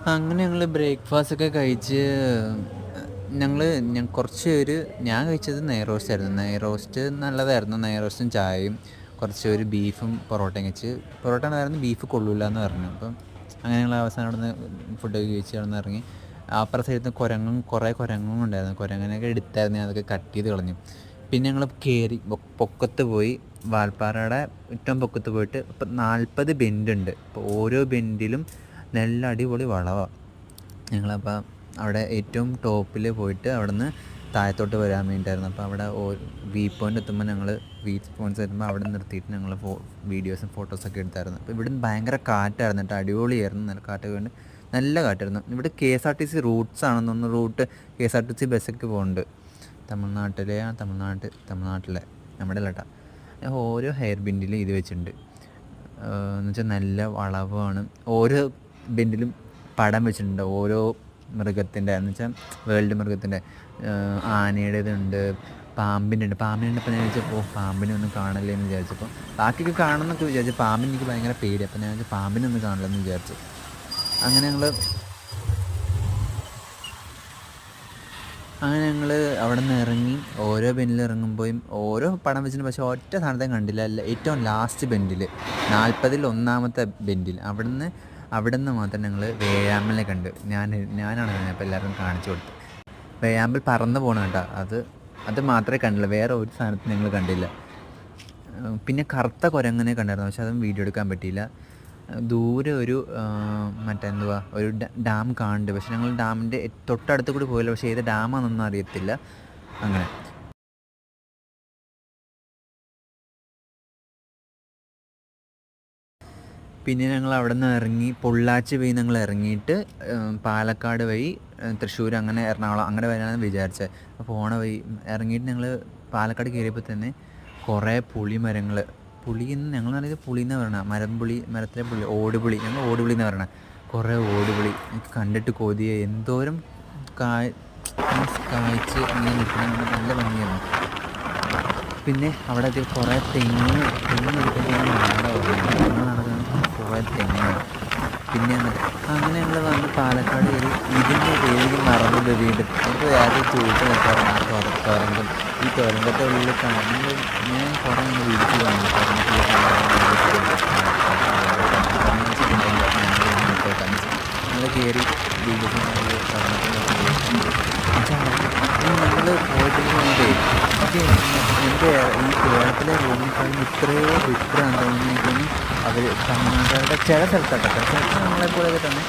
അങ്ങനെ ഞങ്ങൾ ബ്രേക്ക്ഫാസ്റ്റ് ഒക്കെ കഴിച്ച് ഞങ്ങൾ കുറച്ച് ഒരു ഞാൻ കഴിച്ചത് നെയ് റോസ്റ്റ് ആയിരുന്നു. നെയ് റോസ്റ്റ് നല്ലതായിരുന്നു. നെയ് റോസ്റ്റും ചായയും കുറച്ച് ഒരു ബീഫും പൊറോട്ടയും കഴിച്ച്. പൊറോട്ട ഉണ്ടായിരുന്നു, ബീഫ് കൊള്ളൂല എന്ന് പറഞ്ഞു. അപ്പം അങ്ങനെ ഞങ്ങൾ അവസാനം അവിടെ നിന്ന് ഫുഡൊക്കെ കഴിച്ച് അവിടെ നിന്ന് ഇറങ്ങി. അപ്പുറത്തെ സൈഡിൽ നിന്ന് കുറേ കുരങ്ങും ഉണ്ടായിരുന്നു. കുരങ്ങനെയൊക്കെ എടുത്തായിരുന്നു, ഞാൻ അതൊക്കെ കട്ട് ചെയ്ത് കളഞ്ഞു. പിന്നെ ഞങ്ങൾ കയറി പൊക്കത്ത് പോയി. വാൽപ്പാറയുടെ ഏറ്റവും പൊക്കത്ത് പോയിട്ട് ഇപ്പം 40 ബെൻഡുണ്ട്. അപ്പോൾ ഓരോ ബെൻഡിലും നല്ല അടിപൊളി വളവാണ്. ഞങ്ങളപ്പോൾ അവിടെ ഏറ്റവും ടോപ്പിൽ പോയിട്ട് അവിടെ നിന്ന് താഴത്തോട്ട് വരാൻ വേണ്ടിയിട്ടായിരുന്നു. അപ്പോൾ അവിടെ വ്യൂ പോയിൻ്റ് എത്തുമ്പോൾ എത്തുമ്പോൾ അവിടെ നിർത്തിയിട്ട് ഞങ്ങൾ വീഡിയോസും ഫോട്ടോസൊക്കെ എടുത്തായിരുന്നു. അപ്പോൾ ഇവിടെ ഭയങ്കര കാറ്റായിരുന്നു കേട്ടോ, അടിപൊളിയായിരുന്നു. നല്ല കാറ്റൊക്കെ ഉണ്ട്, നല്ല കാറ്റായിരുന്നു. ഇവിടെ KSRTC റൂട്ട്സ് ആണെന്നൊന്ന് റൂട്ട് KSRTC ബസ്സൊക്കെ പോകുന്നുണ്ട്. തമിഴ്നാട്ടിലെ നമ്മുടെ അല്ല കേട്ടോ. ഓരോ ഹെയർ ബെൻഡിലും ഇത് വെച്ചിട്ടുണ്ട്. എന്ന് വെച്ചാൽ നല്ല വളവാണ്. ഓരോ ബെൻഡിലും പടം വെച്ചിട്ടുണ്ട്, ഓരോ മൃഗത്തിൻ്റെ. എന്ന് വെച്ചാൽ വേൾഡ് മൃഗത്തിൻ്റെ, ആനയുടേതുണ്ട്, പാമ്പിൻ്റെ ഉണ്ട്. അപ്പോൾ ഞാൻ വിചാരിച്ചപ്പോൾ പാമ്പിനെ ഒന്നും കാണല്ലേ എന്ന് വിചാരിച്ചപ്പോൾ ബാക്കിയൊക്കെ കാണണമെന്നൊക്കെ വിചാരിച്ചു. പാമ്പിന് എനിക്ക് ഭയങ്കര പേടി. അപ്പോൾ ഞാൻ വിചാരിച്ചു പാമ്പിനെ ഒന്നും കാണില്ലെന്ന് വിചാരിച്ചു. അങ്ങനെ ഞങ്ങൾ അവിടെ നിന്ന് ഇറങ്ങി. ഓരോ ബെൻഡിൽ ഇറങ്ങുമ്പോഴും ഓരോ പടം വെച്ചിട്ടുണ്ട്, പക്ഷേ ഒറ്റ സാധനത്തെ കണ്ടില്ല. ഏറ്റവും ലാസ്റ്റ് ബെൻഡിൽ 40-ൽ ഒന്നാമത്തെ ബെൻഡിൽ അവിടെ നിന്ന് മാത്രം ഞങ്ങൾ വേഴാമ്പലിനെ കണ്ട്. ഞാനാണ് അപ്പോൾ എല്ലാവരും കാണിച്ചു കൊടുത്തത്. വേഴാമ്പൽ പറന്ന് പോകണം കേട്ടോ. അത് മാത്രമേ കണ്ടില്ല, വേറെ ഒരു സാധനത്തിന് ഞങ്ങൾ കണ്ടില്ല. പിന്നെ കറുത്ത കുരങ്ങനെ കണ്ടായിരുന്നു, പക്ഷെ അതും വീഡിയോ എടുക്കാൻ പറ്റിയില്ല. ദൂരെ ഒരു ഒരു ഡാം കാണുന്നുണ്ട്, പക്ഷെ ഞങ്ങൾ ഡാമിൻ്റെ തൊട്ടടുത്ത് കൂടി പോയില്ല. പക്ഷേ ഏത് ഡാമാണെന്നൊന്നും അറിയത്തില്ല. അങ്ങനെ പിന്നെ ഞങ്ങൾ അവിടെ നിന്ന് ഇറങ്ങി. പൊള്ളാച്ചി വഴി ഞങ്ങൾ ഇറങ്ങിയിട്ട് പാലക്കാട് വഴി തൃശ്ശൂർ, അങ്ങനെ എറണാകുളം അങ്ങനെ വരാമെന്ന് വിചാരിച്ചത്. അപ്പോൾ പോണ വഴി ഇറങ്ങിയിട്ട് ഞങ്ങൾ പാലക്കാട് കയറിയപ്പോൾ തന്നെ കുറേ പുളിമരങ്ങൾ. പുളിയെന്ന് ഞങ്ങൾ പറയുന്നത് പുളിയെന്നാണ് പറയണത്. മരത്തിലെ പുളി, ഓടുപുളി. ഞങ്ങൾ ഓടുപുളി എന്ന് പറയണത്. കുറേ ഓടുപുളി എനിക്ക് കണ്ടിട്ട് കൊതിയ. എന്തോരം കായ്ച്ച് ഇങ്ങനെ നിൽക്കണം, നല്ല ഭംഗിയായിരുന്നു. പിന്നെ അവിടെ കുറേ തെങ്ങ് എടുക്കുമ്പോൾ നടക്കുന്ന കുറേ തെങ്ങ്. പിന്നെ അങ്ങനെ ഞങ്ങൾ വന്ന് പാലക്കാട് കയറി. ഇതിൻ്റെ പേര് മറന്നത് വീണ്ടും നമുക്ക് വേറെ ചോദിച്ചു നിൽക്കാറുണ്ട്. തുരങ്കം. ഈ തുരങ്കത്തെ ഉള്ളിൽ ഞാൻ കുറേ ഇങ്ങനെ വീഡിയോസ് കാണുന്നു. ഞങ്ങൾ കയറി വീഡിയോസ് ഞങ്ങൾ പോയിട്ടില്ലേ. എനിക്ക് എൻ്റെ ഈ കേരളത്തിലെ റൂമിനെക്കാളും ഇത്രയോ ബെറ്ററാണ് തോന്നുന്നത്. അവർ തമിഴ്നാട്ടുകാരുടെ ചില സ്ഥലത്തൊക്കെ നമ്മളെപ്പോലെ തന്നെ